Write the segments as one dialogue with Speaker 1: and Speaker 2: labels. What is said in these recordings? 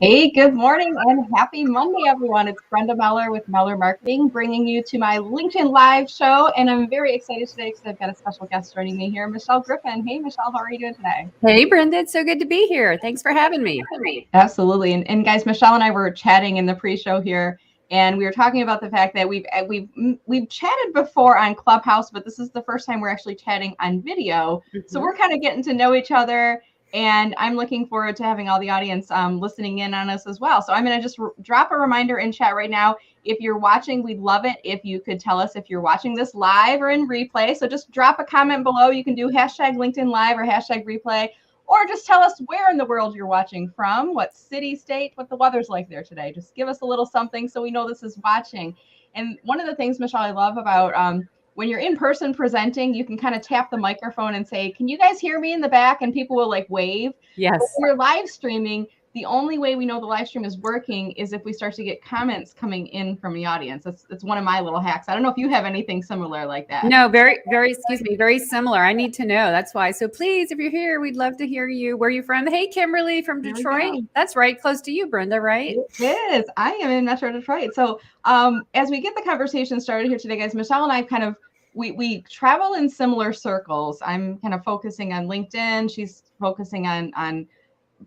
Speaker 1: Hey, good morning and happy Monday, everyone. It's Brenda Meller with Meller Marketing, bringing you to my LinkedIn Live show. And I'm very excited today because I've got a special guest joining me here, Michelle Griffin. Hey, Michelle, how are you doing today?
Speaker 2: Hey, Brenda, it's so good to be here. Thanks for having me.
Speaker 1: Absolutely. And guys, Michelle and I were chatting in the pre-show here, and we were talking about the fact that we've chatted before on Clubhouse, but this is the first time we're actually chatting on video. So we're kind of getting to know each other. And I'm looking forward to having all the audience listening in on us as well. So I'm going to just drop a reminder in chat right now. If you're watching, we'd love it if you could tell us if you're watching this live or in replay. So just drop a comment below. You can do hashtag LinkedIn Live or hashtag replay, or just tell us where in the world you're watching from, what city, state, what the weather's like there today. Just give us a little something so we know this is watching. And one of the things, Michelle, I love about when you're in person presenting, you can kind of tap the microphone and say, can you guys hear me in the back? And people will like wave.
Speaker 2: Yes.
Speaker 1: But when you're live streaming, the only way we know the live stream is working is if we start to get comments coming in from the audience. That's one of my little hacks. I don't know if you have anything similar like that.
Speaker 2: No, very similar. I need to know. That's why. So please, if you're here, we'd love to hear you. Where are you from? Hey, Kimberly from Detroit. That's right. Close to you, Brenda, right?
Speaker 1: It is. I am in Metro Detroit. So as we get the conversation started here today, guys, Michelle and I kind of, we travel in similar circles. I'm kind of focusing on LinkedIn. She's focusing on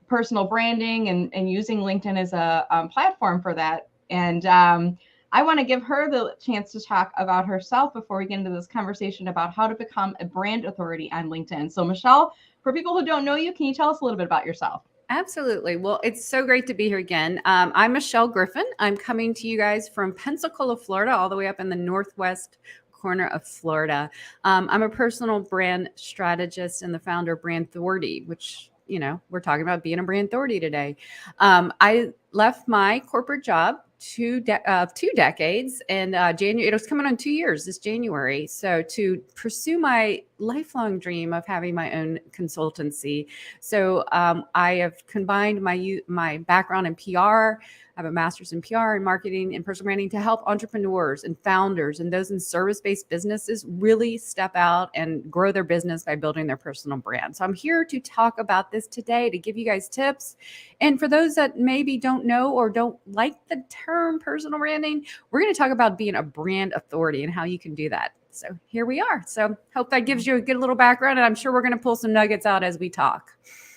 Speaker 1: personal branding and using LinkedIn as a platform for that. And I want to give her the chance to talk about herself before we get into this conversation about how to become a brand authority on LinkedIn. So Michelle, for people who don't know you, can you tell us a little bit about yourself?
Speaker 2: Absolutely. Well, it's so great to be here again. I'm Michelle Griffin. I'm coming to you guys from Pensacola, Florida, all the way up in the northwest corner of Florida. I'm a personal brand strategist and the founder of Brand Authority, which, you know, we're talking about being a brand authority today. I left my corporate job two decades, and January, it was coming on 2 years this January. So to pursue my lifelong dream of having my own consultancy. So I have combined my background in PR. I have a master's in PR and marketing and personal branding to help entrepreneurs and founders and those in service-based businesses really step out and grow their business by building their personal brand. So I'm here to talk about this today to give you guys tips. And for those that maybe don't know or don't like the term personal branding, we're going to talk about being a brand authority and how you can do that. So here we are. So hope that gives you a good little background, and I'm sure we're going to pull some nuggets out as we talk.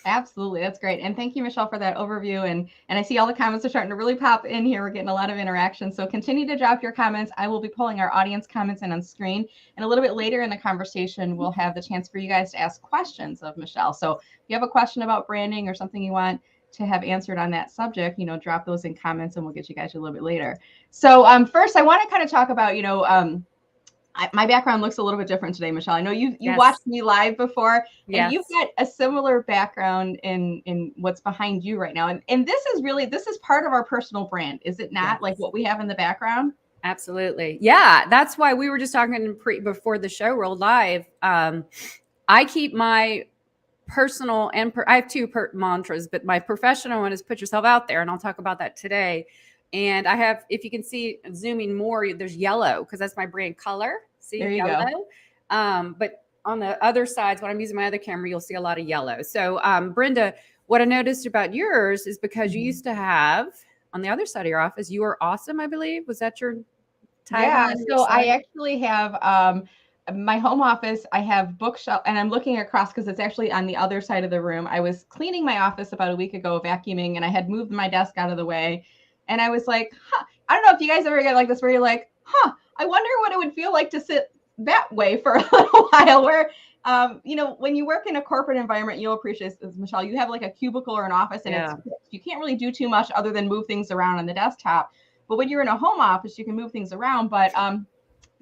Speaker 1: Absolutely. That's great. And thank you, Michelle, for that overview. And I see all the comments are starting to really pop in here. We're getting a lot of interaction. So continue to drop your comments. I will be pulling our audience comments in on screen. And a little bit later in the conversation, we'll have the chance for you guys to ask questions of Michelle. So if you have a question about branding or something you want to have answered on that subject, you know, drop those in comments and we'll get you guys a little bit later. So first, I want to kind of talk about, you know, my background looks a little bit different today, Michelle. I know you watched me live before, and you've got a similar background in what's behind you right now. And this is part of our personal brand, is it not? Like what we have in the background?
Speaker 2: Absolutely. Yeah. That's why we were just talking before the show rolled live. I keep my personal and I have two mantras, but my professional one is put yourself out there. And I'll talk about that today. And I have, if you can see zooming more, there's yellow because that's my brand color. See,
Speaker 1: there you
Speaker 2: yellow.
Speaker 1: go.
Speaker 2: But on the other sides, when I'm using my other camera, you'll see a lot of yellow. So Brenda, what I noticed about yours is because you used to have on the other side of your office, you were awesome, I believe. Was that your tagline?
Speaker 1: Yeah. So I actually have my home office. I have bookshelf, and I'm looking across because it's actually on the other side of the room. I was cleaning my office about a week ago, vacuuming, and I had moved my desk out of the way. And I was like, I don't know if you guys ever get like this where you're like, I wonder what it would feel like to sit that way for a little while. Where, you know, when you work in a corporate environment, you'll appreciate this, Michelle. You have like a cubicle or an office, and you can't really do too much other than move things around on the desktop. But when you're in a home office, you can move things around. But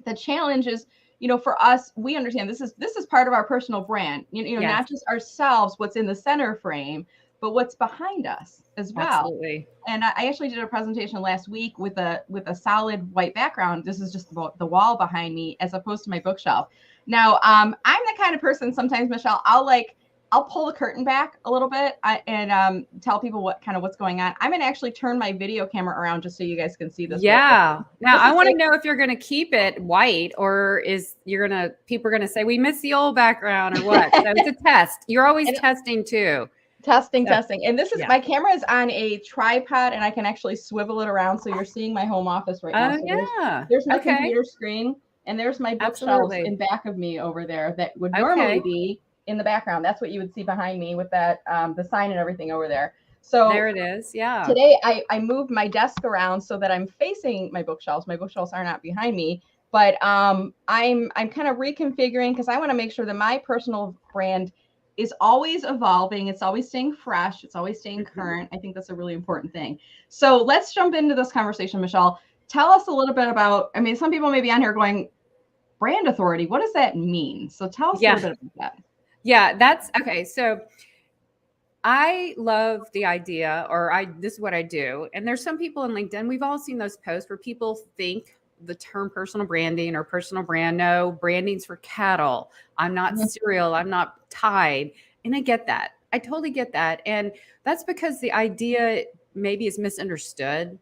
Speaker 1: the challenge is, you know, for us, we understand this is part of our personal brand. You know, not just ourselves, what's in the center frame, but what's behind us as well.
Speaker 2: Absolutely.
Speaker 1: And I actually did a presentation last week with a solid white background. This is just the wall behind me as opposed to my bookshelf. Now, I'm the kind of person sometimes, Michelle, I'll pull the curtain back a little bit and tell people what's going on. I'm going to actually turn my video camera around just so you guys can see this.
Speaker 2: Yeah. Now I want to know if you're going to keep it white or people are going to say, we miss the old background or what? So it's a test. You're always testing too.
Speaker 1: Testing,
Speaker 2: So,
Speaker 1: testing. And this is,
Speaker 2: yeah.
Speaker 1: my camera is on a tripod and I can actually swivel it around. So you're seeing my home office right now.
Speaker 2: Oh,
Speaker 1: So
Speaker 2: yeah.
Speaker 1: there's my
Speaker 2: Okay.
Speaker 1: computer screen and there's my bookshelves
Speaker 2: Absolutely.
Speaker 1: in back of me over there that would normally
Speaker 2: Okay.
Speaker 1: be in the background. That's what you would see behind me with that, the sign and everything over there. So
Speaker 2: There it is. Yeah.
Speaker 1: today I moved my desk around so that I'm facing my bookshelves. My bookshelves are not behind me, but I'm kind of reconfiguring because I want to make sure that my personal brand is always evolving. It's always staying fresh. It's always staying current. I think that's a really important thing. So let's jump into this conversation, Michelle. Tell us a little bit about, I mean, some people may be on here going, brand authority, what does that mean? So tell us a little bit about that.
Speaker 2: Yeah, that's okay. So I love the idea, this is what I do. And there's some people in LinkedIn, we've all seen those posts where people think the term personal branding or personal brand, no, branding's for cattle. I'm not cereal. I'm not Tide. And I get that. I totally get that. And that's because the idea maybe is misunderstood.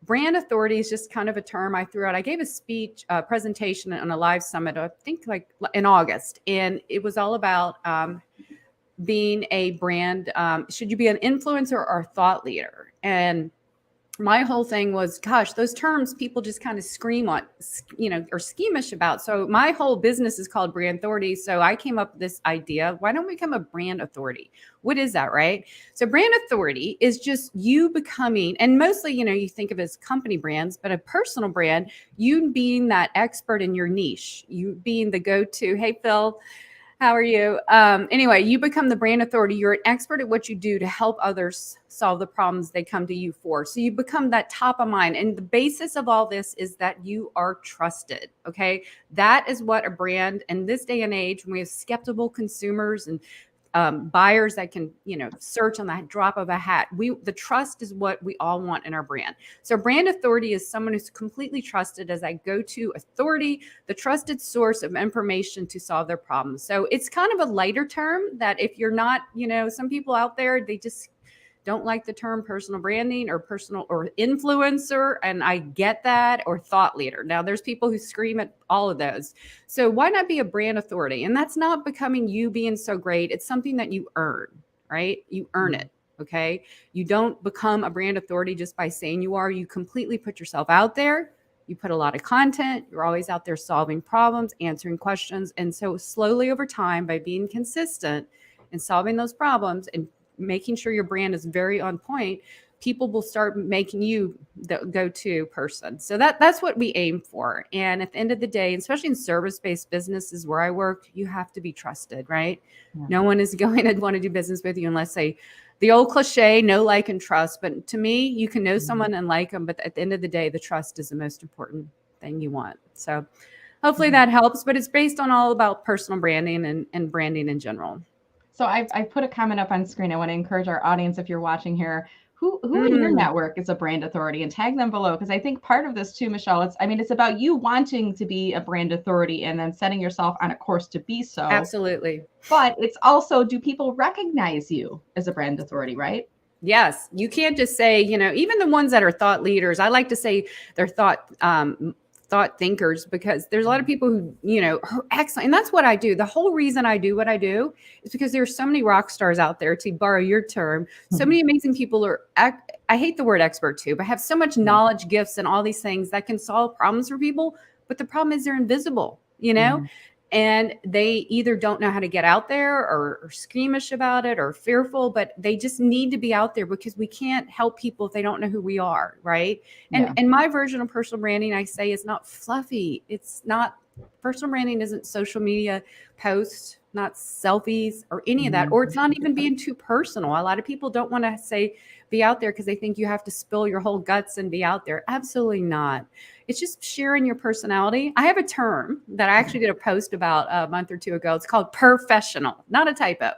Speaker 2: Brand authority is just kind of a term I threw out. I gave a speech, presentation on a live summit, I think like in August, and it was all about being a brand. Should you be an influencer or a thought leader? And my whole thing was, gosh, those terms people just kind of scream on, or schemish about. So my whole business is called Brand Authority. So I came up with this idea. Why don't we become a brand authority? What is that, right? So brand authority is just you becoming, and mostly, you think of it as company brands, but a personal brand, you being that expert in your niche, you being the go-to, hey, Phil, how are you? Anyway, you become the brand authority. You're an expert at what you do to help others solve the problems they come to you for. So you become that top of mind. And the basis of all this is that you are trusted. Okay. That is what a brand in this day and age, when we have skeptical consumers and buyers that can, search on the drop of a hat. The trust is what we all want in our brand. So brand authority is someone who's completely trusted as that go-to authority, the trusted source of information to solve their problems. So it's kind of a lighter term that if you're not, some people out there, they just don't like the term personal branding or personal or influencer. And I get that, or thought leader. Now there's people who scream at all of those. So why not be a brand authority? And that's not becoming you being so great. It's something that you earn, right? You earn it. Okay. You don't become a brand authority just by saying you are. You completely put yourself out there. You put a lot of content. You're always out there solving problems, answering questions. And so slowly over time, by being consistent and solving those problems and making sure your brand is very on point, people will start making you the go-to person. So that's what we aim for. And at the end of the day, especially in service-based businesses where I work, you have to be trusted, right? Yeah. No one is going to want to do business with you unless the old cliche, know, like, and trust. But to me, you can know someone and like them, but at the end of the day, the trust is the most important thing you want. So hopefully that helps, but it's based on all about personal branding and branding in general.
Speaker 1: So I put a comment up on screen. I want to encourage our audience, if you're watching here, who in your network is a brand authority, and tag them below. Because I think part of this too, Michelle, it's about you wanting to be a brand authority and then setting yourself on a course to be so.
Speaker 2: Absolutely.
Speaker 1: But it's also, do people recognize you as a brand authority, right?
Speaker 2: Yes. You can't just say, even the ones that are thought leaders, I like to say they're thought thinkers, because there's a lot of people who, are excellent. And that's what I do. The whole reason I do what I do is because there's so many rock stars out there, to borrow your term. So many amazing people I hate the word expert too, but have so much knowledge, gifts, and all these things that can solve problems for people. But the problem is they're invisible, and they either don't know how to get out there or squeamish about it or fearful, but they just need to be out there, because we can't help people if they don't know who we are, right? And my version of personal branding, I say, is not fluffy. It's not, personal branding isn't social media posts, not selfies or any of that, or it's not even being too personal. A lot of people don't want to say be out there because they think you have to spill your whole guts and be out there. Absolutely not. It's just sharing your personality. I have a term that I actually did a post about a month or two ago. It's called professional, not a typo.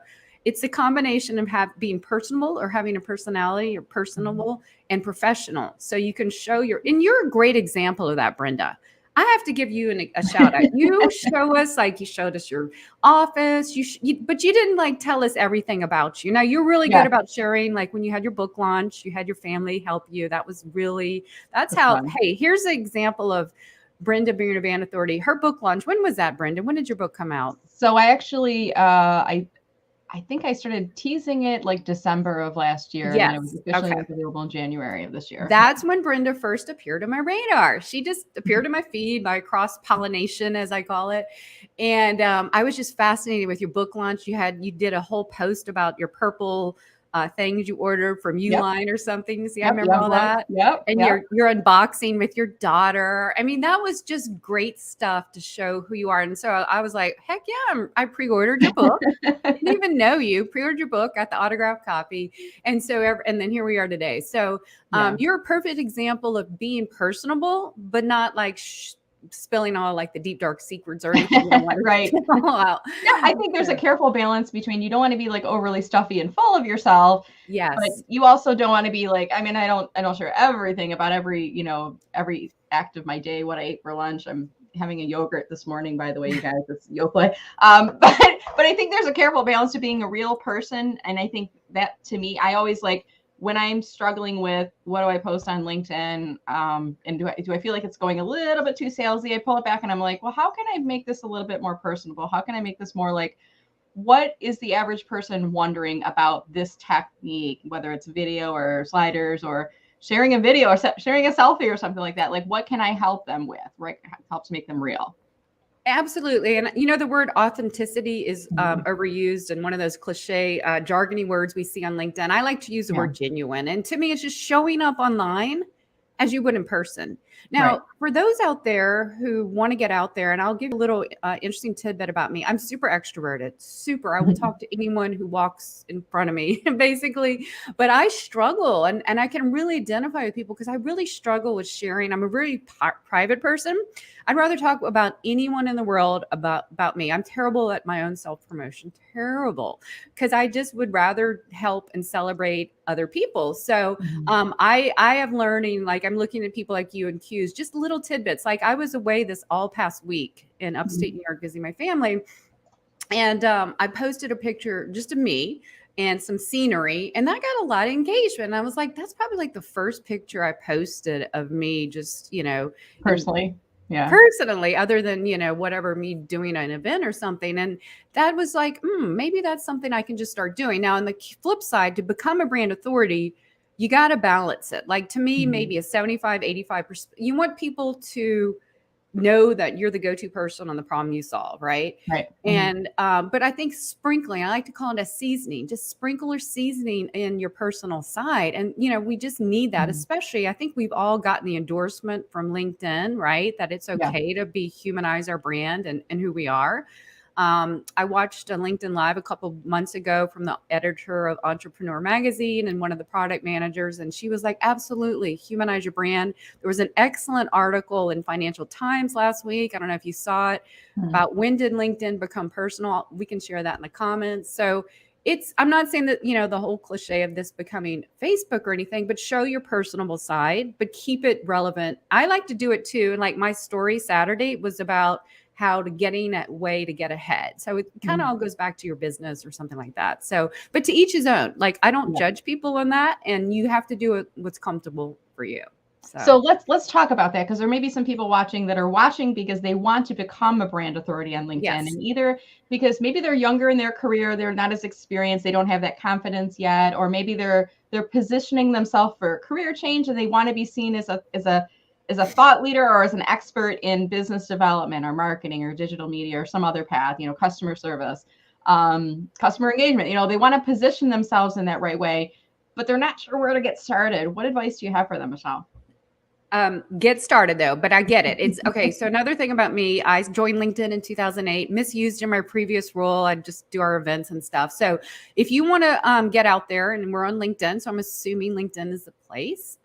Speaker 2: It's a combination of being personable or having a personality, or personable and professional. So you can show and you're a great example of that, Brenda. I have to give you a shout out. You show us, you showed us your office, but you didn't tell us everything about you. Now you're really good about sharing, when you had your book launch, you had your family help you. That's how, fun. Hey, here's an example of Brenda being a brand authority. Her book launch. When was that, Brenda? When did your book come out?
Speaker 1: So I actually, I think I started teasing it like December of last year, and then it was
Speaker 2: Yes.
Speaker 1: officially
Speaker 2: Okay.
Speaker 1: was available in January of this year.
Speaker 2: That's when Brenda first appeared on my radar. She just appeared in my feed by cross pollination, as I call it. And I was just fascinated with your book launch. You did a whole post about your purple things you ordered from
Speaker 1: Yep.
Speaker 2: Uline or something. See, I
Speaker 1: Yep.
Speaker 2: remember all that.
Speaker 1: Yep.
Speaker 2: And
Speaker 1: Yep.
Speaker 2: your unboxing with your daughter. I mean, that was just great stuff to show who you are. And so I was like, heck yeah, I pre-ordered your book. Didn't even know you. Pre-ordered your book, got the autographed copy, and so and then here we are today. So
Speaker 1: Yeah.
Speaker 2: you're a perfect example of being personable, but not like spilling all like the deep dark secrets or anything. You don't want to
Speaker 1: Right.
Speaker 2: spill out.
Speaker 1: Yeah, I think there's a careful balance between you don't want to be like overly stuffy and full of yourself, but
Speaker 2: Yes.
Speaker 1: you also don't want to be like, I mean, I don't share everything about every act of my day, what I ate for lunch. I'm having a yogurt this morning, by the way, you guys, it's Yoplait. But I think there's a careful balance to being a real person. And I think that to me, I always like when I'm struggling with what do I post on LinkedIn, and do I feel like it's going a little bit too salesy, I pull it back and I'm like, well, how can I make this a little bit more personable? How can I make this more like, what is the average person wondering about this technique, whether it's video or sliders or sharing a video or sharing a selfie or something like that? Like, what can I help them with? Right, helps make them real.
Speaker 2: Absolutely. And the word authenticity is overused and one of those cliche jargony words we see on LinkedIn. I like to use the word genuine. And to me, it's just showing up online as you would in person. Now, for those out there who want to get out there, and I'll give you a little interesting tidbit about me. I'm super extroverted, I will talk to anyone who walks in front of me, basically. But I struggle, and I can really identify with people because I really struggle with sharing. I'm a very private person. I'd rather talk about anyone in the world about me. I'm terrible at my own self-promotion, terrible, because I just would rather help and celebrate other people. So I am learning, like I'm looking at people like you and Q's, just little tidbits. Like I was away this all past week in upstate New York visiting my family. And I posted a picture just of me and some scenery, and that got a lot of engagement. And I was like, that's probably like the first picture I posted of me just,
Speaker 1: personally. Yeah.
Speaker 2: Personally, other than, whatever, me doing an event or something. And that was like, maybe that's something I can just start doing. Now, on the flip side, to become a brand authority, you got to balance it. Like to me, maybe a 75, 85%. You want people to know that you're the go-to person on the problem you solve, right?
Speaker 1: Right.
Speaker 2: And but I think sprinkling, I like to call it a seasoning, just sprinkle or seasoning in your personal side. And we just need that, especially I think we've all gotten the endorsement from LinkedIn, right? That it's okay to humanize our brand and who we are. I watched a LinkedIn Live a couple months ago from the editor of Entrepreneur Magazine and one of the product managers. And she was like, absolutely, humanize your brand. There was an excellent article in Financial Times last week. I don't know if you saw it about when did LinkedIn become personal. We can share that in the comments. So I'm not saying that, the whole cliche of this becoming Facebook or anything, but show your personable side, but keep it relevant. I like to do it too. And like my story Saturday was about how to getting a way to get ahead. So it kind of all goes back to your business or something like that. So, but to each his own. Like I don't judge people on that, and you have to do what's comfortable for you.
Speaker 1: So let's talk about that, because there may be some people watching that are watching because they want to become a brand authority on LinkedIn, and either because maybe they're younger in their career, they're not as experienced, they don't have that confidence yet, or maybe they're positioning themselves for a career change and they want to be seen as a thought leader or as an expert in business development or marketing or digital media or some other path, customer service, customer engagement. They want to position themselves in that right way, but they're not sure where to get started. What advice do you have for them, Michelle?
Speaker 2: Get started though, but I get it. It's okay. So another thing about me, I joined LinkedIn in 2008, misused in my previous role. I just do our events and stuff. So if you want to get out there, and we're on LinkedIn, so I'm assuming LinkedIn is the place.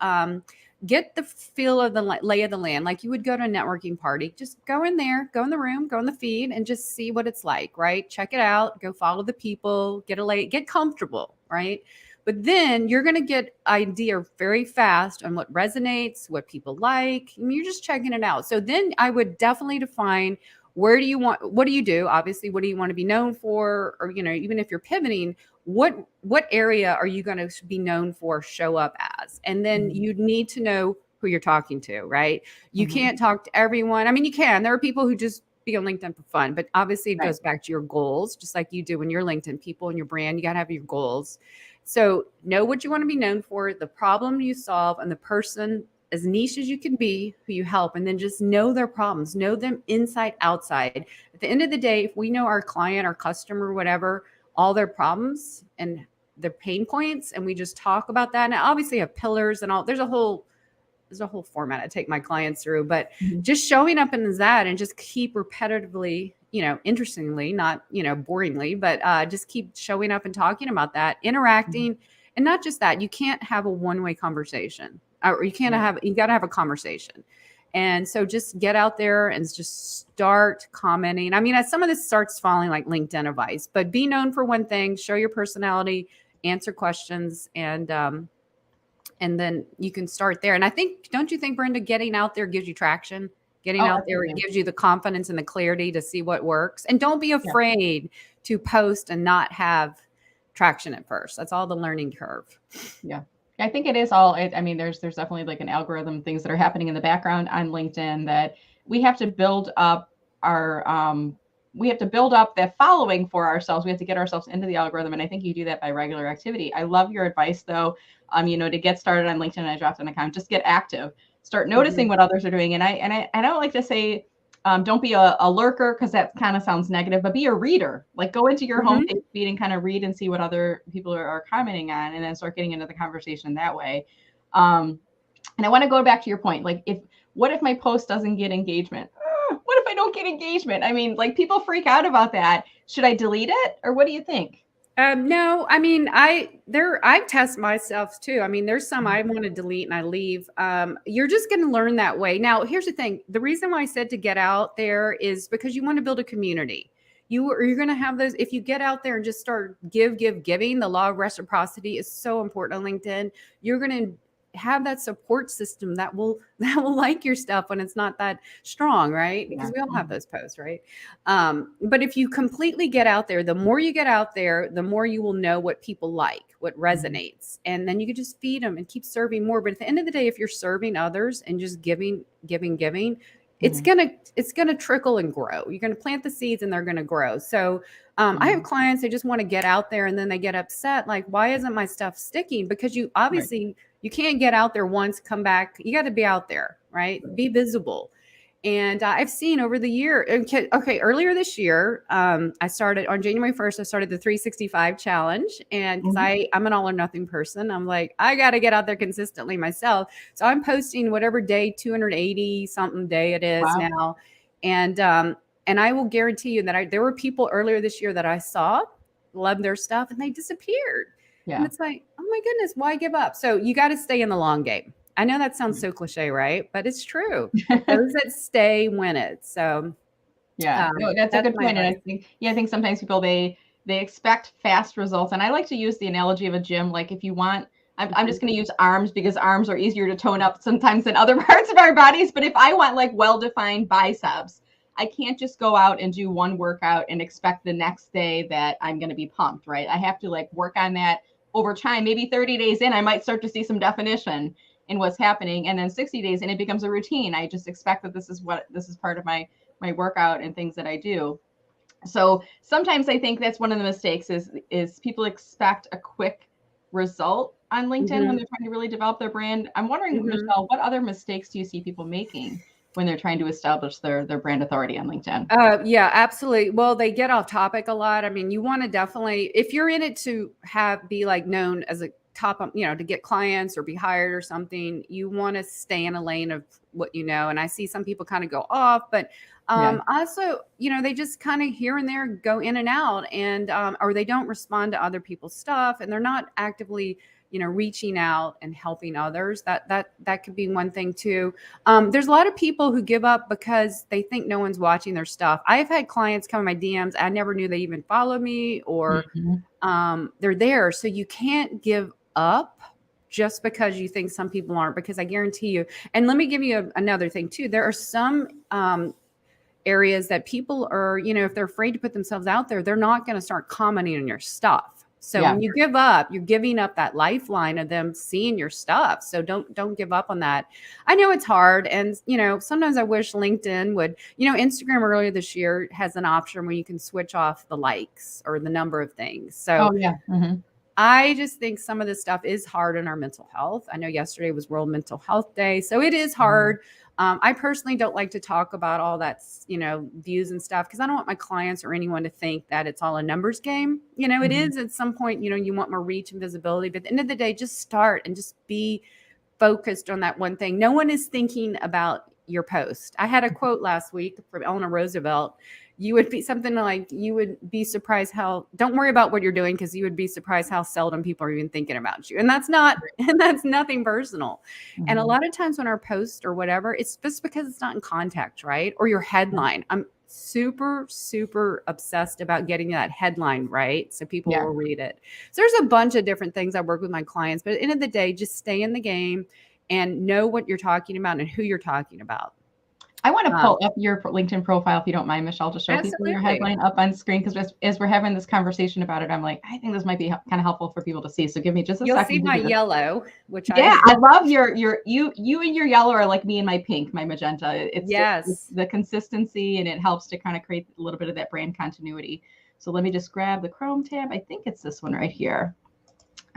Speaker 2: Get the feel of the lay of the land. Like you would go to a networking party, just go in there, go in the room, go in the feed and just see what it's like, right? Check it out, go follow the people, get comfortable, right? But then you're going to get idea very fast on what resonates, what people like. And you're just checking it out. So then I would definitely define what do you do? Obviously, what do you want to be known for? Or, even if you're pivoting, what area are you going to be known for, show up as? And then you need to know who you're talking to, right? You can't talk to everyone. I mean, you can. There are people who just be on LinkedIn for fun, but obviously it
Speaker 1: Right.
Speaker 2: goes back to your goals, just like you do when you're LinkedIn people and your brand. You got to have your goals. So know what you want to be known for, the problem you solve, and the person as niche as you can be who you help, and then just know their problems, know them inside, outside. At the end of the day, if we know our client, our customer, whatever, all their problems and their pain points, and we just talk about that, and I obviously have pillars and all, there's a whole format I take my clients through, but just showing up in that and just keep repetitively, interestingly, not, boringly, but just keep showing up and talking about that, interacting. And not just that, you can't have a one-way conversation, or you got to have a conversation. And so just get out there and just start commenting. I mean, as some of this starts falling like LinkedIn advice, but be known for one thing, show your personality, answer questions, and then you can start there. And I think, don't you think, Brenda, getting out there gives you traction? Getting out there, it gives you the confidence and the clarity to see what works. And don't be afraid to post and not have traction at first. That's all the learning curve.
Speaker 1: Yeah. I think it is all, I mean, there's definitely like an algorithm, things that are happening in the background on LinkedIn that we have to build up that following for ourselves. We have to get ourselves into the algorithm. And I think you do that by regular activity. I love your advice though. To get started on LinkedIn, I dropped in a comment, just get active, start noticing what others are doing. And I don't like to say, don't be a lurker, because that kind of sounds negative, but be a reader. Like go into your homepage feed and kind of read and see what other people are commenting on, and then start getting into the conversation that way. And I want to go back to your point. Like what if my post doesn't get engagement? What if I don't get engagement? I mean, like people freak out about that. Should I delete it, or what do you think?
Speaker 2: No, I mean, I test myself too. I mean, there's some I want to delete and I leave. You're just going to learn that way. Now, here's the thing. The reason why I said to get out there is because you want to build a community. You're going to have those. If you get out there and just start giving, the law of reciprocity is so important on LinkedIn. You're going to have that support system that will like your stuff when it's not that strong, right? Because we all have those posts, right? But if you completely get out there, the more you get out there, the more you will know what people like, what resonates, and then you can just feed them and keep serving more. But at the end of the day, if you're serving others and just giving, it's gonna trickle and grow. You're gonna plant the seeds and they're gonna grow. So I have clients, they just want to get out there and then they get upset, like, why isn't my stuff sticking? Because you obviously you can't get out there once, come back. You got to be out there, right? Be visible. And I've seen over the year, okay, earlier this year, I started on January 1st, I started the 365 challenge. And because I'm an all or nothing person, I'm like, I got to get out there consistently myself. So I'm posting whatever day, 280 something day it is now. And I will guarantee you that there were people earlier this year that I saw, loved their stuff, and they disappeared. Yeah. And it's like, oh my goodness, why give up? So you got to stay in the long game. I know that sounds so cliche, right? But it's true. Those that stay win it. So
Speaker 1: yeah, that's a good point. And I think sometimes people, they expect fast results. And I like to use the analogy of a gym. Like if you want, I'm just going to use arms because arms are easier to tone up sometimes than other parts of our bodies. But if I want like well-defined biceps, I can't just go out and do one workout and expect the next day that I'm going to be pumped, right? I have to like work on that over time. Maybe 30 days in, I might start to see some definition in what's happening. And then 60 days and it becomes a routine. I just expect that this is part of my workout and things that I do. So sometimes I think that's one of the mistakes is people expect a quick result on LinkedIn when they're trying to really develop their brand. I'm wondering, Michelle, what other mistakes do you see people making when they're trying to establish their brand authority on LinkedIn?
Speaker 2: Yeah, absolutely. Well, they get off topic a lot. I mean, you want to definitely, if you're in it to be like known as a top, to get clients or be hired or something, you want to stay in a lane of what you know. And I see some people kind of go off, but also, they just kind of here and there go in and out, and or they don't respond to other people's stuff, and they're not actively reaching out and helping others. That could be one thing too. There's a lot of people who give up because they think no one's watching their stuff. I've had clients come in my DMs. I never knew they even followed me, or they're there. So you can't give up just because you think some people aren't, because I guarantee you. And let me give you another thing too. There are some areas that people are, if they're afraid to put themselves out there, they're not going to start commenting on your stuff. So when you give up, you're giving up that lifeline of them seeing your stuff. So don't give up on that. I know it's hard. And, sometimes I wish LinkedIn would, Instagram earlier this year has an option where you can switch off the likes or the number of things. So I just think some of this stuff is hard on our mental health. I know yesterday was World Mental Health Day, so it is hard. I personally don't like to talk about all that, views and stuff, because I don't want my clients or anyone to think that it's all a numbers game. It is at some point, you want more reach and visibility, but at the end of the day, just start and just be focused on that one thing. No one is thinking about your post. I had a quote last week from Eleanor Roosevelt. You would be something like, you would be surprised how, don't worry about what you're doing, because you would be surprised how seldom people are even thinking about you. And that's nothing personal. And a lot of times when our post or whatever, it's just because it's not in context, right? Or your headline. I'm super, super obsessed about getting that headline right, so people will read it. So there's a bunch of different things I work with my clients, but at the end of the day, just stay in the game and know what you're talking about and who you're talking about.
Speaker 1: I want to pull up your LinkedIn profile, if you don't mind, Michelle, to show people your headline up on screen, because as we're having this conversation about it, I'm like, I think this might be kind of helpful for people to see. So give me just a second.
Speaker 2: You'll see my yellow, which
Speaker 1: I love you and your yellow are like me and my pink, my magenta. It's the consistency, and it helps to kind of create a little bit of that brand continuity. So let me just grab the Chrome tab. I think it's this one right here.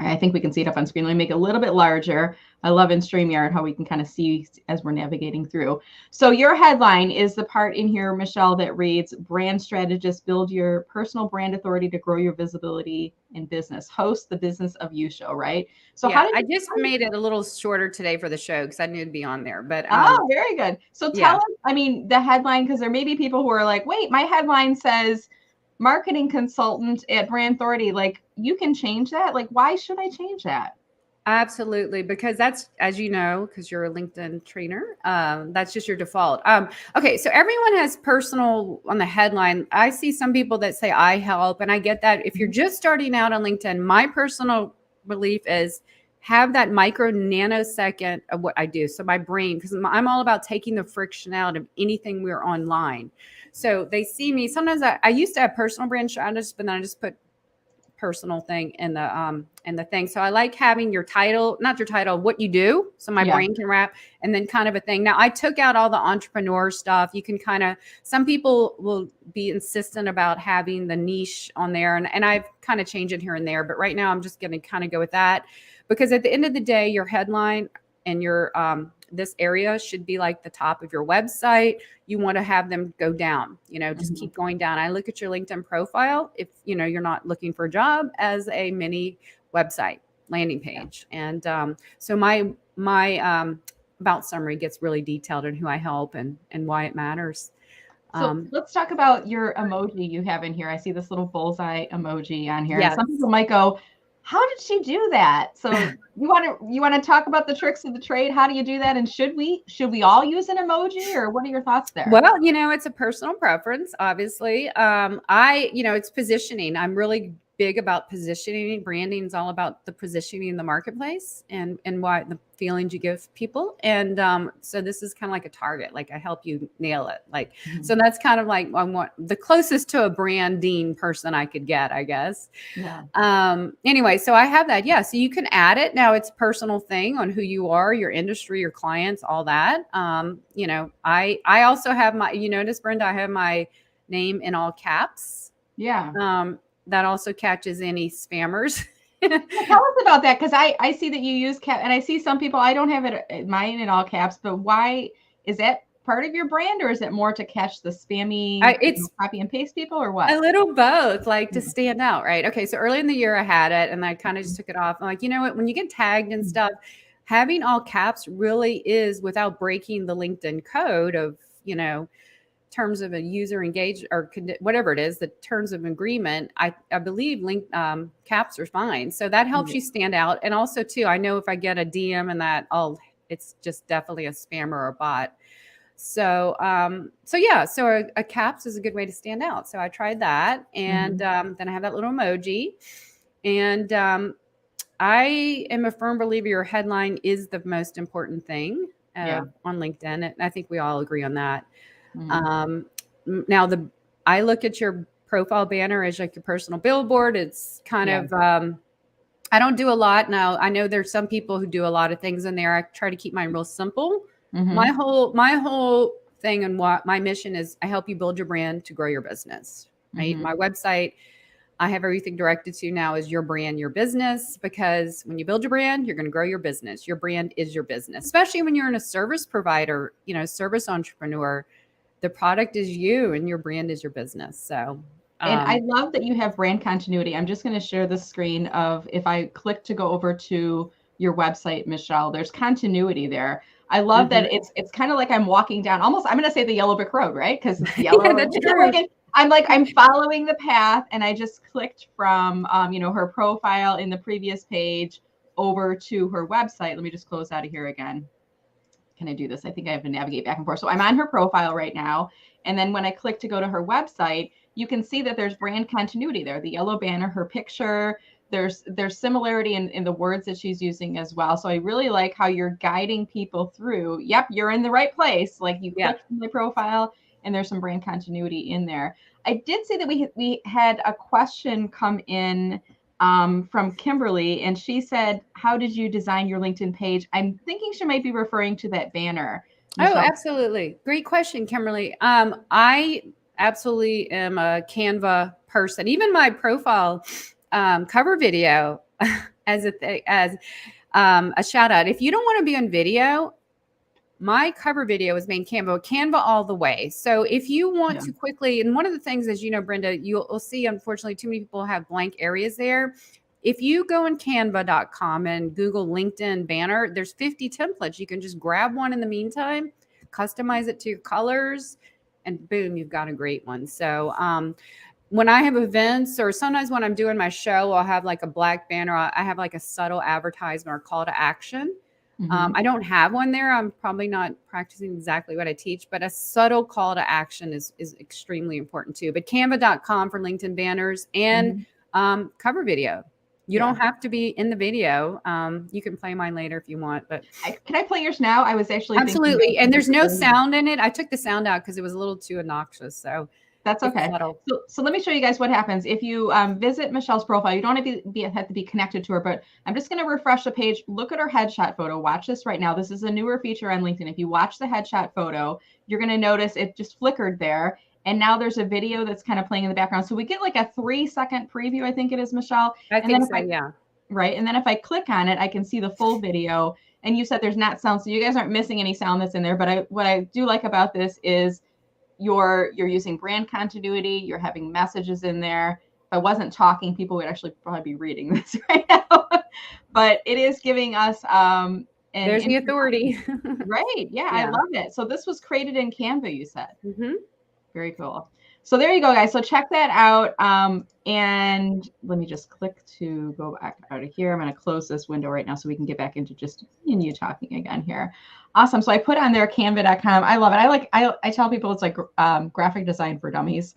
Speaker 1: I think we can see it up on screen. Let me make it a little bit larger. I love in StreamYard how we can kind of see as we're navigating through. So your headline is the part in here, Michelle, that reads, brand strategist, build your personal brand authority to grow your visibility in business. Host the Business of You show, right? So
Speaker 2: I just made it a little shorter today for the show because I knew it'd be on there. But
Speaker 1: very good. So tell us, the headline, because there may be people who are like, wait, my headline says marketing consultant at Brand Authority. Like, you can change that. Like, why should I change that?
Speaker 2: Absolutely, because that's, as you know, because you're a LinkedIn trainer, that's just your default. Okay, so everyone has personal on the headline. I see some people that say I help, and I get that. If you're just starting out on LinkedIn, my personal belief is have that micro nanosecond of what I do. So my brain, because I'm all about taking the friction out of anything we're online. So they see me. Sometimes I used to have personal brand strategists, but then I just put personal thing in the thing. So I like having your title, not your title, what you do. So my brain can wrap, and then kind of a thing. Now I took out all the entrepreneur stuff. You can kind of, some people will be insistent about having the niche on there. And I've kind of changed it here and there, but right now I'm just going to kind of go with that, because at the end of the day, your headline and your, this area should be like the top of your website. You want to have them go down, just keep going down. I look at your LinkedIn profile, if you're not looking for a job, as a mini website landing page. And so my about summary gets really detailed in who I help and why it matters.
Speaker 1: So let's talk about your emoji you have in here. I see this little bullseye emoji on here.
Speaker 2: Yes.
Speaker 1: And some people might go, how did she do that? So you want to talk about the tricks of the trade? How do you do that? And should we all use an emoji, or what are your thoughts there?
Speaker 2: Well, it's a personal preference, obviously. It's positioning. I'm really big about positioning. Branding is all about the positioning in the marketplace and why the feelings you give people. And so this is kind of like a target, like I help you nail it. Like, so that's kind of like I want the closest to a branding person I could get, I guess. Yeah. Anyway, so I have that. Yeah. So you can add it. Now it's a personal thing on who you are, your industry, your clients, all that. I also have you notice, Brenda, I have my name in all caps.
Speaker 1: Yeah.
Speaker 2: That also catches any spammers.
Speaker 1: Tell us about that, because I see that you use cap, and I see some people, I don't have it mine in all caps, but why is that part of your brand, or is it more to catch the spammy copy and paste people, or what?
Speaker 2: A little both, like to stand out, right? Okay, so early in the year I had it, and I kind of just took it off. I'm like, you know what? When you get tagged and stuff, having all caps really is, without breaking the LinkedIn code of, terms of a user engage or whatever it is, the terms of agreement, I believe caps are fine. So that helps you stand out. And also too, I know if I get a DM and that, it's just definitely a spammer or a bot. So, so a caps is a good way to stand out. So I tried that. And then I have that little emoji, and I am a firm believer your headline is the most important thing on LinkedIn. And I think we all agree on that. Now I look at your profile banner as like your personal billboard. It's kind
Speaker 1: Yeah.
Speaker 2: of, I don't do a lot now. I know there's some people who do a lot of things in there. I try to keep mine real simple.
Speaker 1: Mhm.
Speaker 2: My whole thing and what my mission is, I help you build your brand to grow your business, right?
Speaker 1: Mhm.
Speaker 2: My website, I have everything directed to now is your brand, your business, because when you build your brand, you're going to grow your business. Your brand is your business, especially when you're in a service provider, you know, service entrepreneur. The product is you and your brand is your business. So,
Speaker 1: And I love that you have brand continuity. I'm just going to share the screen of, if I click to go over to your website, Michelle, there's continuity there. I love that it's kind of like I'm walking down almost, I'm going to say the yellow brick road, right? Because it's yellow.
Speaker 2: Yeah, that's true.
Speaker 1: I'm following the path, and I just clicked from you know, her profile in the previous page over to her website. Let me just close out of here again. Can I do this? I think I have to navigate back and forth. So I'm on her profile right now. And then when I click to go to her website, you can see that there's brand continuity there. The yellow banner, her picture, there's similarity in the words that she's using as well. So I really like how you're guiding people through. Yep, you're in the right place. Like, you click on my profile and there's some brand continuity in there. I did say that we had a question come in from Kimberly, and she said, "How did you design your LinkedIn page?" I'm thinking she might be referring to that banner.
Speaker 2: Oh,
Speaker 1: Michelle.
Speaker 2: absolutely. Great question, Kimberly. I absolutely am a Canva person. Even my profile cover video as a shout out. If you don't want to be on video, my cover video is made Canva all the way. So if you want to quickly, and one of the things, as you know, Brenda, you'll see, unfortunately, too many people have blank areas there. If you go on canva.com and Google LinkedIn banner, there's 50 templates. You can just grab one in the meantime, customize it to your colors, and boom, you've got a great one. So when I have events, or sometimes when I'm doing my show, I'll have like a black banner. I have like a subtle advertisement or call to action. I don't have one there. I'm probably not practicing exactly what I teach, but a subtle call to action is extremely important too. But canva.com for LinkedIn banners and cover video. You don't have to be in the video. You can play mine later if you want. But
Speaker 1: can I play yours now? I was actually
Speaker 2: absolutely, and there's no sound in it. I took the sound out because it was a little too obnoxious. So
Speaker 1: that's okay. So let me show you guys what happens if you visit Michelle's profile. You don't have to be connected to her, but I'm just going to refresh the page. Look at her headshot photo. Watch this right now. This is a newer feature on LinkedIn. If you watch the headshot photo, you're going to notice it just flickered there. And now there's a video that's kind of playing in the background. So we get like a 3-second preview, I think it is, Michelle.
Speaker 2: I think so, yeah.
Speaker 1: Right. And then if I click on it, I can see the full video. And you said there's not sound, so you guys aren't missing any sound that's in there. But what I do like about this is you're using brand continuity. You're having messages in there. If I wasn't talking, people would actually probably be reading this right now. But it is giving us
Speaker 2: there's the authority.
Speaker 1: Right. Yeah, I love it. So this was created in Canva, you said. Very cool. So there you go, guys. So check that out. And let me just click to go back out of here. I'm going to close this window right now so we can get back into just me and you talking again here. Awesome. So I put on there canva.com. I love it. I tell people it's like graphic design for dummies.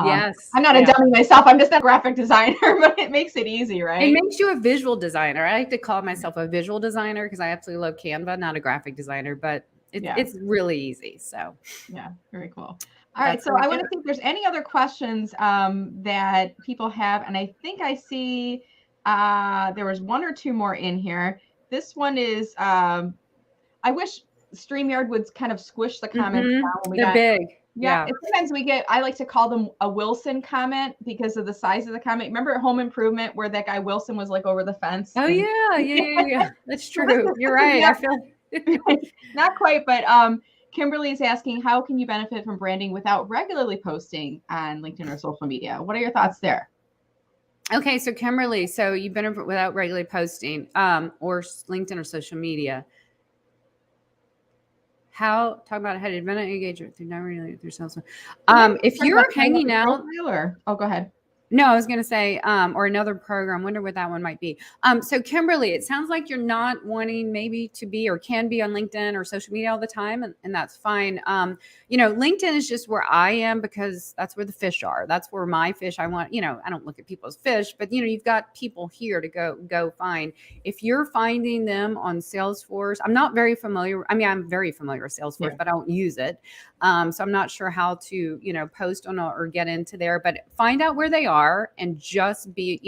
Speaker 2: Yes.
Speaker 1: I'm not a dummy myself. I'm just a graphic designer, but it makes it easy, right?
Speaker 2: It makes you a visual designer. I like to call myself a visual designer because I absolutely love Canva, not a graphic designer, but it's really easy. So
Speaker 1: yeah, very cool. All right, so I want to see if there's any other questions that people have. And I think I see there was 1 or 2 more in here. This one is, I wish StreamYard would kind of squish the comments down when we
Speaker 2: They're big.
Speaker 1: Yeah. And sometimes I like to call them a Wilson comment because of the size of the comment. Remember at Home Improvement where that guy Wilson was like over the fence?
Speaker 2: Oh, yeah. That's true. You're right. I feel
Speaker 1: not quite, but Kimberly is asking, how can you benefit from branding without regularly posting on LinkedIn or social media? What are your thoughts there?
Speaker 2: Okay, so Kimberly, so you benefit without regularly posting or LinkedIn or social media. Talk about how to develop engagement through not really through sales. If you're hanging out,
Speaker 1: go ahead.
Speaker 2: No, I was going to say, or another program. Wonder what that one might be. So Kimberly, it sounds like you're not wanting maybe to be or can be on LinkedIn or social media all the time, and that's fine. LinkedIn is just where I am because that's where the fish are. That's where my fish. I want. I don't look at people's fish, but you've got people here to go find. If you're finding them on Salesforce, I'm not very familiar. I mean, I'm very familiar with Salesforce, but I don't use it. So I'm not sure how to, post on or get into there, but find out where they are and just be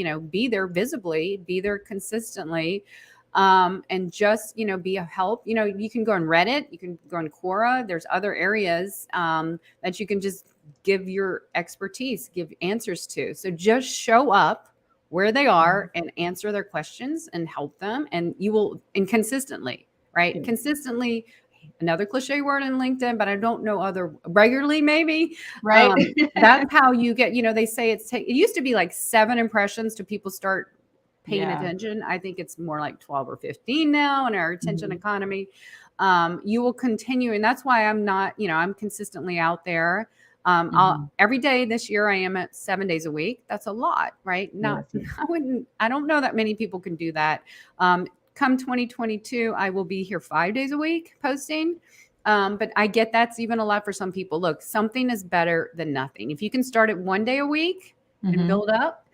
Speaker 2: there visibly, be there consistently, and just, be a help. You can go on Reddit, you can go on Quora. There's other areas that you can just give your expertise, give answers to. So just show up where they are and answer their questions and help them. And you will, and consistently, right?
Speaker 1: Yeah.
Speaker 2: Consistently. Another cliche word in LinkedIn, but I don't know other regularly, maybe.
Speaker 1: Right.
Speaker 2: That's how you get, they say it used to be like 7 impressions to people start paying attention. I think it's more like 12 or 15 now in our attention economy. You will continue. And that's why I'm not, I'm consistently out there. Every day this year, I am at 7 days a week. That's a lot, right? I don't know that many people can do that. Come 2022, I will be here 5 days a week posting. But I get that's even a lot for some people. Look, something is better than nothing. If you can start it 1 day a week and build up,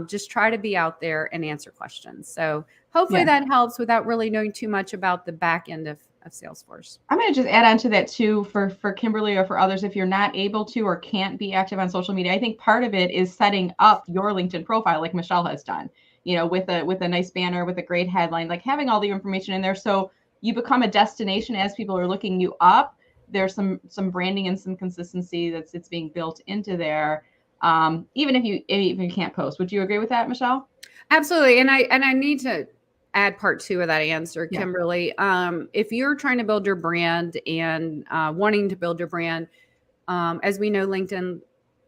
Speaker 2: just try to be out there and answer questions. So hopefully that helps without really knowing too much about the back end of Salesforce.
Speaker 1: I'm going to just add on to that too for Kimberly or for others. If you're not able to or can't be active on social media, I think part of it is setting up your LinkedIn profile like Michelle has done, with a nice banner, with a great headline, like having all the information in there. So you become a destination as people are looking you up. There's some branding and some consistency it's being built into there. Even if you can't post. Would you agree with that, Michelle?
Speaker 2: Absolutely. And I need to add part 2 of that answer, Kimberly. If you're trying to build your brand and wanting to build your brand, as we know,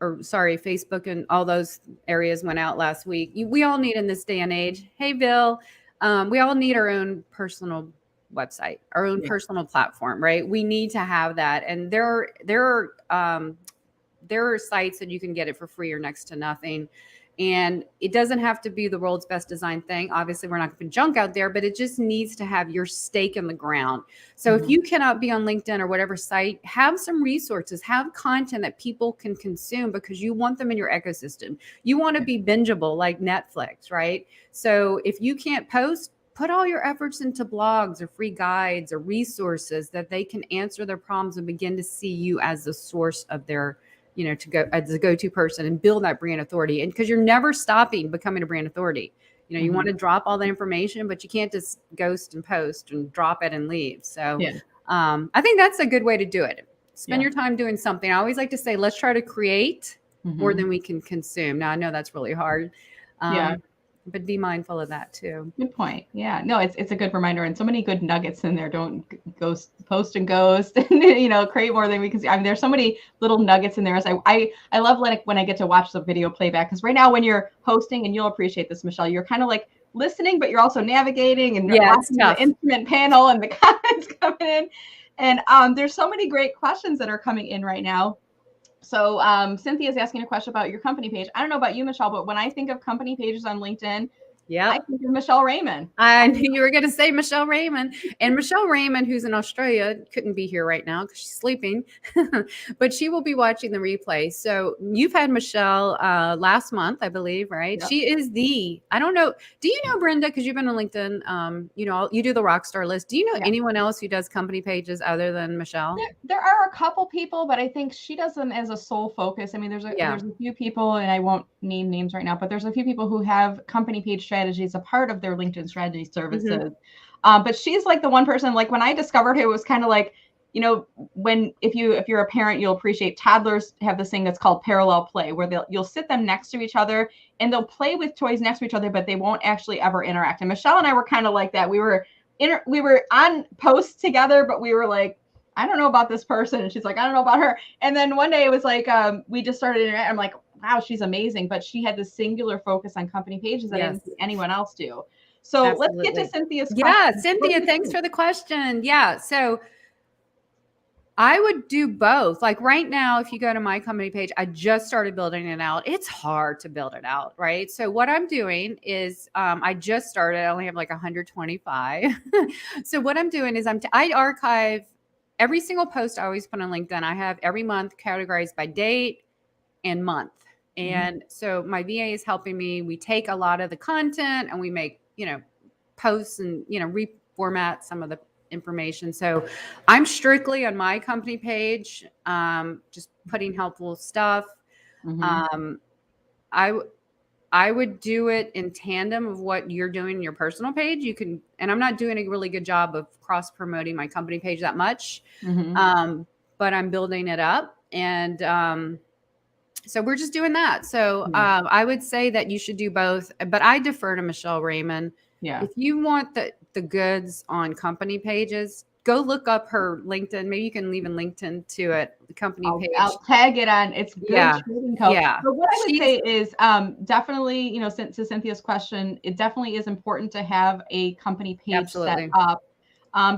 Speaker 2: Facebook and all those areas went out last week. We all need in this day and age. Hey, Bill, we all need our own personal website, our own personal platform, right? We need to have that. And there are sites that you can get it for free or next to nothing. And it doesn't have to be the world's best designed thing. Obviously, we're not going to put junk out there, but it just needs to have your stake in the ground. So if you cannot be on LinkedIn or whatever site, have some resources, have content that people can consume because you want them in your ecosystem. You want to be bingeable like Netflix, right? So if you can't post, put all your efforts into blogs or free guides or resources that they can answer their problems and begin to see you as the source of their to go as a go-to person and build that brand authority. And because you're never stopping becoming a brand authority, you want to drop all the information, but you can't just ghost and post and drop it and leave. So I think that's a good way to do it. Spend your time doing something. I always like to say, let's try to create more than we can consume. Now I know that's really hard. But be mindful of that too.
Speaker 1: Good point. Yeah, no, it's a good reminder, and so many good nuggets in there. Don't post and ghost, and create more than we can see. I mean, there's so many little nuggets in there. As I love when I get to watch the video playback, because right now when you're hosting, and you'll appreciate this, Michelle, you're kind of like listening, but you're also navigating and watching the instrument panel and the comments coming in. And there's so many great questions that are coming in right now. So Cynthia's asking a question about your company page. I don't know about you, Michelle, but when I think of company pages on LinkedIn, I think of Michelle Raymond.
Speaker 2: I knew you were going to say Michelle Raymond. And Michelle Raymond, who's in Australia, couldn't be here right now because she's sleeping, but she will be watching the replay. So you've had Michelle last month, I believe, right? Yep. She is I don't know. Do you know Brenda? Because you've been on LinkedIn. You do the Rockstar list. Do you know anyone else who does company pages other than Michelle?
Speaker 1: There are a couple people, but I think she does them as a sole focus. I mean, there's a few people, and I won't name names right now, but there's a few people who have company page strategies a part of their LinkedIn strategy services. But she's like the one person, like when I discovered her, it was kind of like, if you're a parent, you'll appreciate toddlers have this thing that's called parallel play, where you'll sit them next to each other and they'll play with toys next to each other, but they won't actually ever interact. And Michelle and I were kind of like that. We were on posts together, but we were like, I don't know about this person. And she's like, I don't know about her. And then one day it was like, we just started interacting. I'm like, wow, she's amazing. But she had this singular focus on company pages that I didn't see anyone else do. So let's get to Cynthia's question.
Speaker 2: Yeah, Cynthia, thanks for the question. Yeah. So I would do both. Like right now, if you go to my company page, I just started building it out. It's hard to build it out, right? So what I'm doing is I just started. I only have like 125. So what I'm doing is I archive every single post I always put on LinkedIn. I have every month categorized by date and month. And so my VA is helping me. We take a lot of the content and we make, posts and, reformat some of the information. So I'm strictly on my company page, just putting helpful stuff. I would do it in tandem of what you're doing in your personal page. You can, and I'm not doing a really good job of cross promoting my company page that much, but I'm building it up. And so we're just doing that. So I would say that you should do both, but I defer to Michelle Raymond.
Speaker 1: Yeah.
Speaker 2: If you want the goods on company pages, go look up her LinkedIn. Maybe you can leave a LinkedIn to it, the company page.
Speaker 1: I'll tag it on. It's good trading code.
Speaker 2: Yeah.
Speaker 1: But what I would say is definitely, to Cynthia's question, it definitely is important to have a company page set up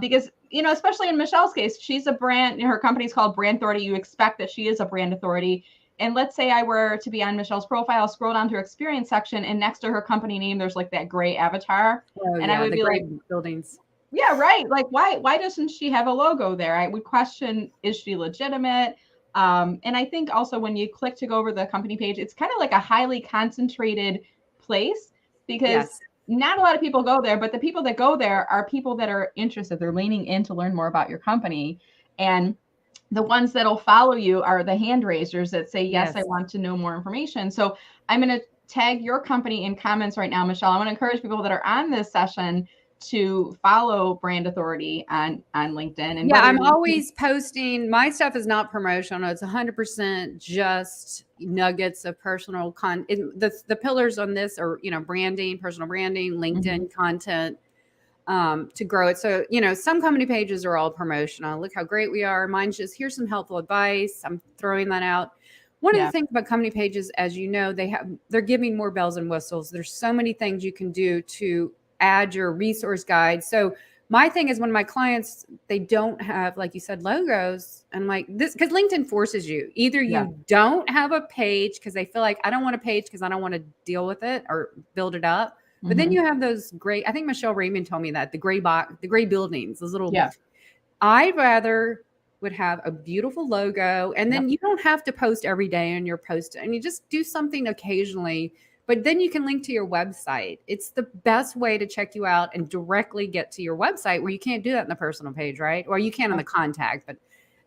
Speaker 1: because, especially in Michelle's case, she's a brand, her company's called Brand Authority. You expect that she is a brand authority. And let's say I were to be on Michelle's profile, scroll down to her experience section, and next to her company name, there's like that gray avatar. I would be like,
Speaker 2: buildings.
Speaker 1: Yeah, right. Like, why doesn't she have a logo there? I would question, is she legitimate? And I think also when you click to go over the company page, it's kind of like a highly concentrated place because not a lot of people go there, but the people that go there are people that are interested. They're leaning in to learn more about your company. And the ones that'll follow you are the hand raisers that say, yes, I want to know more information. So I'm going to tag your company in comments right now, Michelle. I want to encourage people that are on this session to follow Brand Authority on LinkedIn. And
Speaker 2: I'm always posting. My stuff is not promotional. It's 100% just nuggets of personal content. The pillars on this are, branding, personal branding, LinkedIn content, to grow it. So, some company pages are all promotional. Look how great we are. Mine's just, here's some helpful advice. I'm throwing that out. One of the things about company pages, as you know, they're giving more bells and whistles. There's so many things you can do to add your resource guide. So my thing is when my clients, they don't have, like you said, logos, and like this, because LinkedIn forces you. Either you don't have a page because they feel like I don't want a page because I don't want to deal with it or build it up. But then you have those great, I think Michelle Raymond told me that, the gray buildings, those little, I'd rather would have a beautiful logo. And then you don't have to post every day on your post, and you just do something occasionally, but then you can link to your website. It's the best way to check you out and directly get to your website, where you can't do that in the personal page, right? Well, you can in the contact, but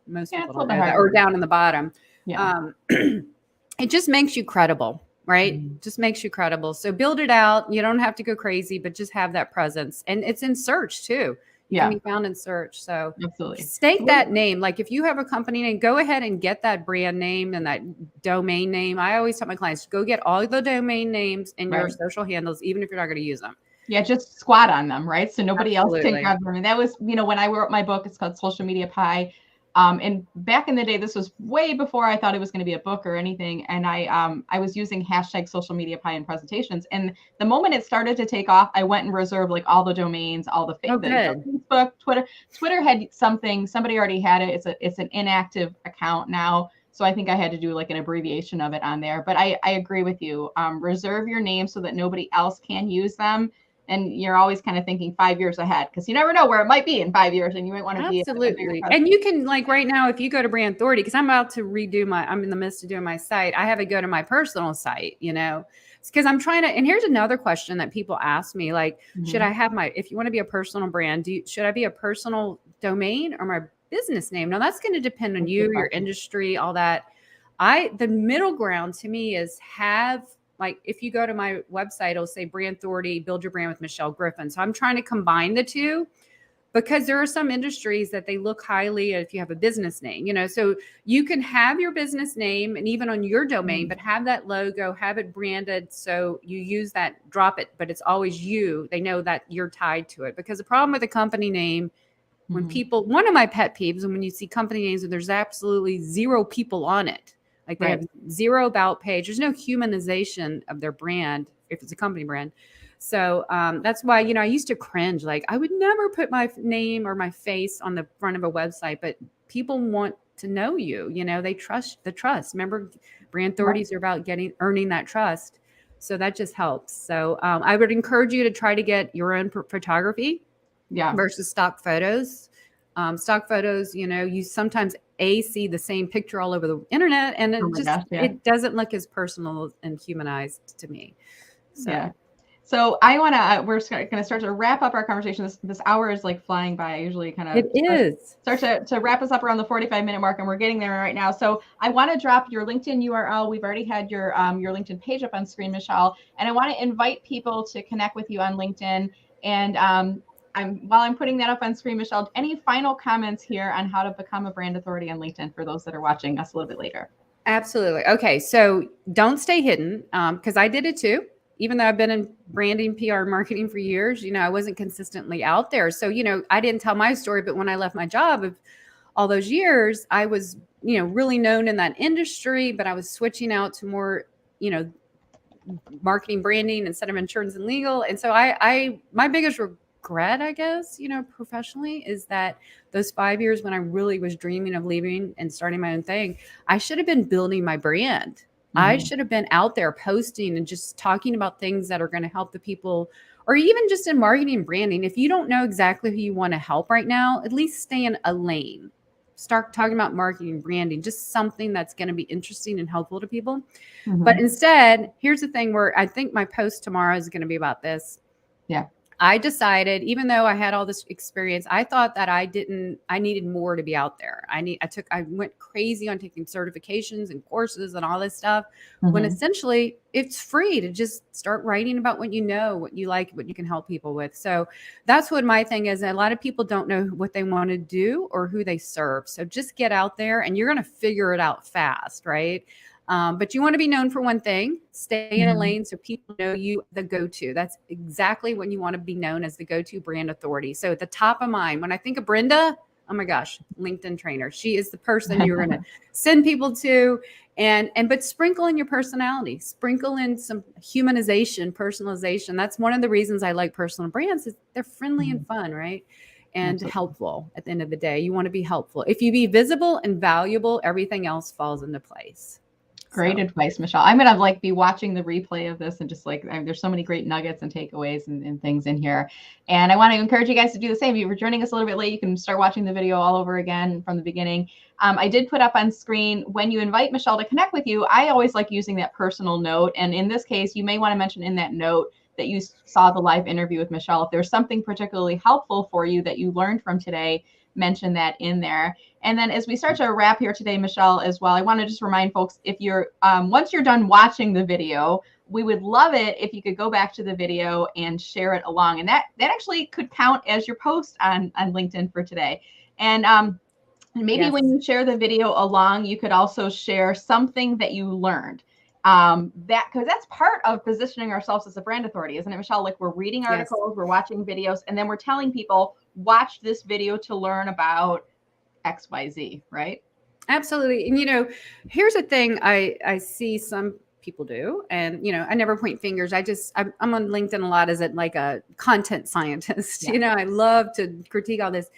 Speaker 2: most people don't know that, or down in the bottom. It just makes you credible. Right? Just makes you credible. So build it out. You don't have to go crazy, but just have that presence. And it's in search too. You can be found in search. So stake that name. Like if you have a company name, go ahead and get that brand name and that domain name. I always tell my clients, go get all the domain names and your social handles, even if you're not going to use them.
Speaker 1: Yeah, just squat on them, right? So nobody else can grab them. And that was, when I wrote my book, it's called Social Media Pie. And back in the day, this was way before I thought it was going to be a book or anything. And I was using hashtag social media pie in presentations. And the moment it started to take off, I went and reserved like all the domains, all the Facebook, Twitter had something, somebody already had it. It's an inactive account now. So I think I had to do like an abbreviation of it on there. But I agree with you. Reserve your name so that nobody else can use them. And you're always kind of thinking 5 years ahead, because you never know where it might be in 5 years, and you might want to be.
Speaker 2: Absolutely. And you can, like right now, if you go to Brand Authority, because I'm about to I'm in the midst of doing my site. I have it go to my personal site, because I'm trying to, and here's another question that people ask me, like, should I have if you want to be a personal brand, should I be a personal domain or my business name? Now that's going to depend on you, your industry, all that. The middle ground to me is like if you go to my website, it'll say Brand Authority, build your brand with Michelle Griffin. So I'm trying to combine the two, because there are some industries that they look highly if you have a business name, so you can have your business name and even on your domain, but have that logo, have it branded. So you use that, drop it, but it's always you. They know that you're tied to it, because the problem with a company name, when people, one of my pet peeves, and when you see company names and there's absolutely zero people on it, like they have zero about page. There's no humanization of their brand if it's a company brand. So that's why, I used to cringe. Like I would never put my name or my face on the front of a website, but people want to know you, they trust the trust. Remember, brand authorities are about earning that trust. So that just helps. So I would encourage you to try to get your own photography versus stock photos. Stock photos, you sometimes see the same picture all over the internet, and it doesn't look as personal and humanized to me. So.
Speaker 1: Yeah. So we're going to start to wrap up our conversation. This hour is like flying by. I usually kind of start to wrap us up around the 45-minute mark, and we're getting there right now. So I want to drop your LinkedIn URL. We've already had your LinkedIn page up on screen, Michelle, and I want to invite people to connect with you on LinkedIn. And while I'm putting that up on screen, Michelle, any final comments here on how to become a brand authority on LinkedIn for those that are watching us a little bit later?
Speaker 2: Absolutely. Okay. So don't stay hidden, because I did it too. Even though I've been in branding, PR, marketing for years, I wasn't consistently out there. So, I didn't tell my story, but when I left my job of all those years, I was, really known in that industry, but I was switching out to more, marketing, branding instead of insurance and legal. And so my biggest regret, I guess, professionally, is that those 5 years when I really was dreaming of leaving and starting my own thing, I should have been building my brand. I should have been out there posting and just talking about things that are going to help the people, or even just in marketing and branding. If you don't know exactly who you want to help right now, at least stay in a lane. Start talking about marketing, branding, just something that's going to be interesting and helpful to people. But instead, here's the thing where I think my post tomorrow is going to be about this.
Speaker 1: Yeah.
Speaker 2: I decided, even though I had all this experience, I thought that I needed more to be out there. I went crazy on taking certifications and courses and all this stuff, when essentially it's free to just start writing about what you know, what you like, what you can help people with. So that's what my thing is. A lot of people don't know what they want to do or who they serve. So just get out there and you're going to figure it out fast, right? But you want to be known for one thing, stay in a lane so people know you the go-to. That's exactly what you want to be known as, the go-to brand authority. So at the top of mind, when I think of Brenda, oh my gosh, LinkedIn trainer. She is the person you're going to send people to, but sprinkle in your personality, sprinkle in some humanization, personalization. That's one of the reasons I like personal brands, is they're friendly and fun, right? And helpful at the end of the day. You want to be helpful. If you be visible and valuable, everything else falls into place.
Speaker 1: Great advice, Michelle. I'm going to be watching the replay of this and just there's so many great nuggets and takeaways and things in here. And I want to encourage you guys to do the same. If you were joining us a little bit late, you can start watching the video all over again from the beginning. I did put up on screen, when you invite Michelle to connect with you, I always like using that personal note. And in this case, you may want to mention in that note that you saw the live interview with Michelle. If there's something particularly helpful for you that you learned from today, mention that in there. And then as we start to wrap here today, Michelle, as well, I want to just remind folks, if you're once you're done watching the video, we would love it if you could go back to the video and share it along. And that actually could count as your post on LinkedIn for today. And maybe when you share the video along, you could also share something that you learned. Because that's part of positioning ourselves as a brand authority, isn't it, Michelle? Like, we're reading articles, we're watching videos, and then we're telling people, watch this video to learn about XYZ, right?
Speaker 2: Absolutely. And, here's the thing I see some people do, and, I never point fingers. I'm on LinkedIn a lot as a content scientist. I love to critique all this.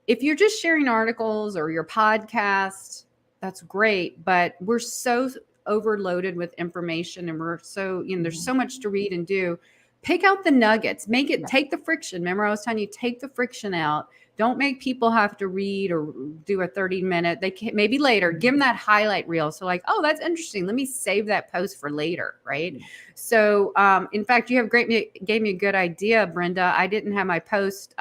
Speaker 2: If you're just sharing articles or your podcast, that's great. But we're so overloaded with information, and we're so, there's so much to read and do. Pick out the nuggets, take the friction. Remember, I was telling you, take the friction out. Don't make people have to read or do a 30-minute. They can maybe later give them that highlight reel. So oh, that's interesting. Let me save that post for later. Right. So, in fact, you gave me a good idea, Brenda. I didn't have my post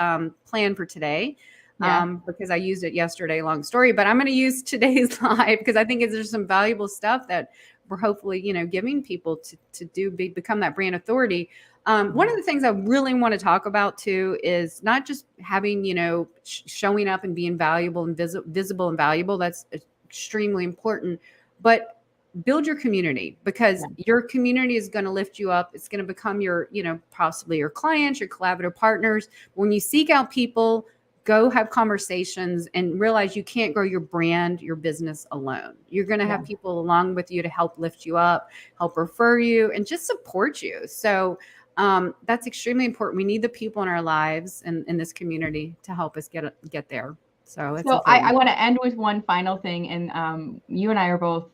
Speaker 2: planned for today. Because I used it yesterday, long story, but I'm going to use today's live because I think there's some valuable stuff that we're hopefully, giving people to become that brand authority. One of the things I really want to talk about too is not just having, showing up and being valuable and visible and valuable. That's extremely important, but build your community, because your community is going to lift you up. It's going to become your, possibly your clients, your collaborative partners. When you seek out people, go have conversations and realize you can't grow your brand, your business alone. You're going to have people along with you to help lift you up, help refer you, and just support you. So That's extremely important. We need the people in our lives and in this community to help us get there. So it's
Speaker 1: I want to end with one final thing. And you and I are both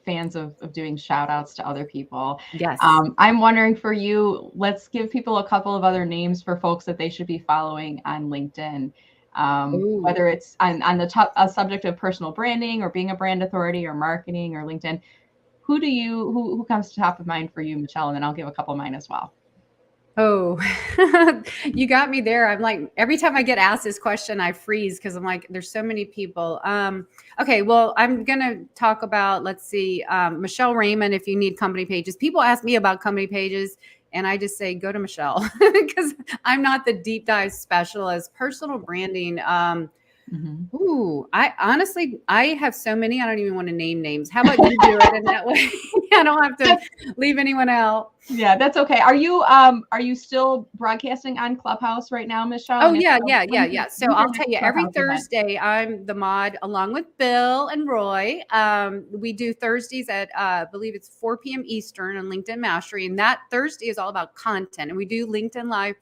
Speaker 1: fans of doing shout outs to other people.
Speaker 2: Yes.
Speaker 1: I'm wondering for you, let's give people a couple of other names for folks that they should be following on LinkedIn. Whether it's on the subject of personal branding or being a brand authority or marketing or LinkedIn. Who comes to top of mind for you, Michelle? And then I'll give a couple of mine as well.
Speaker 2: Oh, you got me there. I'm like, every time I get asked this question, I freeze because I'm like, there's so many people. Okay, well, I'm going to talk about, let's see, Michelle Raymond, if you need company pages. People ask me about company pages, and I just say, go to Michelle because I'm not the deep dive specialist. Personal branding. Ooh, I honestly, I have so many, I don't even want to name names. How about you do it in that way? I don't have to leave anyone out.
Speaker 1: Yeah, that's okay. Are you still broadcasting on Clubhouse right now, Michelle?
Speaker 2: Oh, yeah. So I'll tell you, every Thursday I'm the mod along with Bill and Roy. We do Thursdays at I believe it's 4 p.m. Eastern on LinkedIn Mastery, and that Thursday is all about content. And we do LinkedIn Live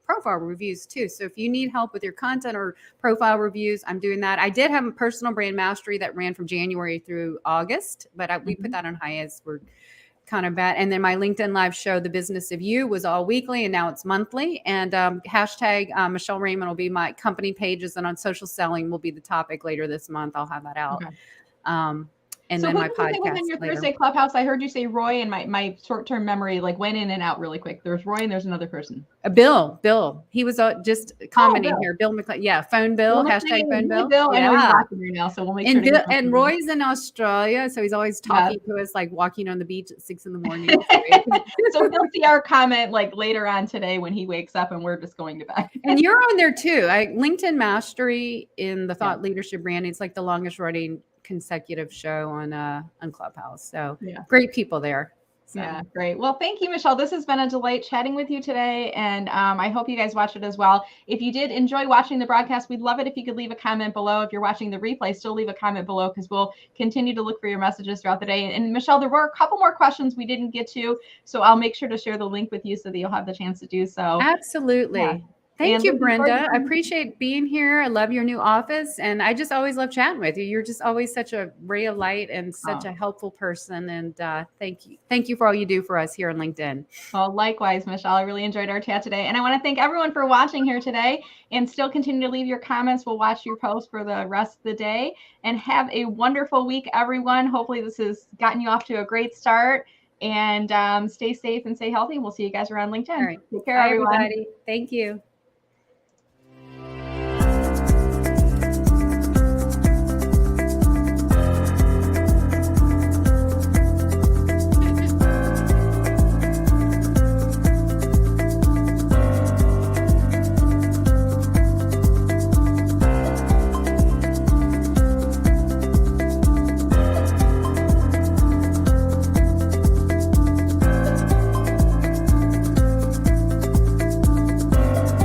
Speaker 2: profile reviews too. So if you need help with your content or profile reviews, I'm doing that. I did have a personal brand mastery that ran from January through August, but we put that on hiatus. We're kind of bad. And then my LinkedIn Live show, The Business of You, was all weekly, and now it's monthly. And hashtag Michelle Raymond will be my company pages, and on social selling will be the topic later this month. I'll have that out. Okay. And so then my podcast
Speaker 1: within your Thursday Clubhouse, I heard you say Roy, and my short-term memory like went in and out really quick. There's Roy and there's another person.
Speaker 2: Bill. He was just commenting here. Bill McLean. Yeah, phone Bill. Hashtag phone Bill.
Speaker 1: Bill. I know he's watching right now, so we'll make sure.
Speaker 2: And Roy's in Australia, so he's always talking to us, like walking on the beach at 6 a.m.
Speaker 1: So he'll see our comment like later on today when he wakes up, and we're just going to bed.
Speaker 2: And you're on there too. LinkedIn Mastery in the Thought Leadership Branding. It's like the longest running consecutive show on Clubhouse. So great people there. So.
Speaker 1: Yeah, great. Well, thank you, Michelle. This has been a delight chatting with you today. And I hope you guys watched it as well. If you did enjoy watching the broadcast, we'd love it if you could leave a comment below. If you're watching the replay, still leave a comment below because we'll continue to look for your messages throughout the day. And Michelle, there were a couple more questions we didn't get to, so I'll make sure to share the link with you so that you'll have the chance to do so.
Speaker 2: Absolutely. Yeah. Thank you, Brenda. I appreciate being here. I love your new office. And I just always love chatting with you. You're just always such a ray of light and such a helpful person. And thank you. Thank you for all you do for us here on LinkedIn.
Speaker 1: Well, likewise, Michelle. I really enjoyed our chat today. And I want to thank everyone for watching here today, and still continue to leave your comments. We'll watch your posts for the rest of the day, and have a wonderful week, everyone. Hopefully this has gotten you off to a great start, and stay safe and stay healthy. We'll see you guys around LinkedIn.
Speaker 2: All right.
Speaker 1: Take care, everyone.
Speaker 2: Everybody. Thank you.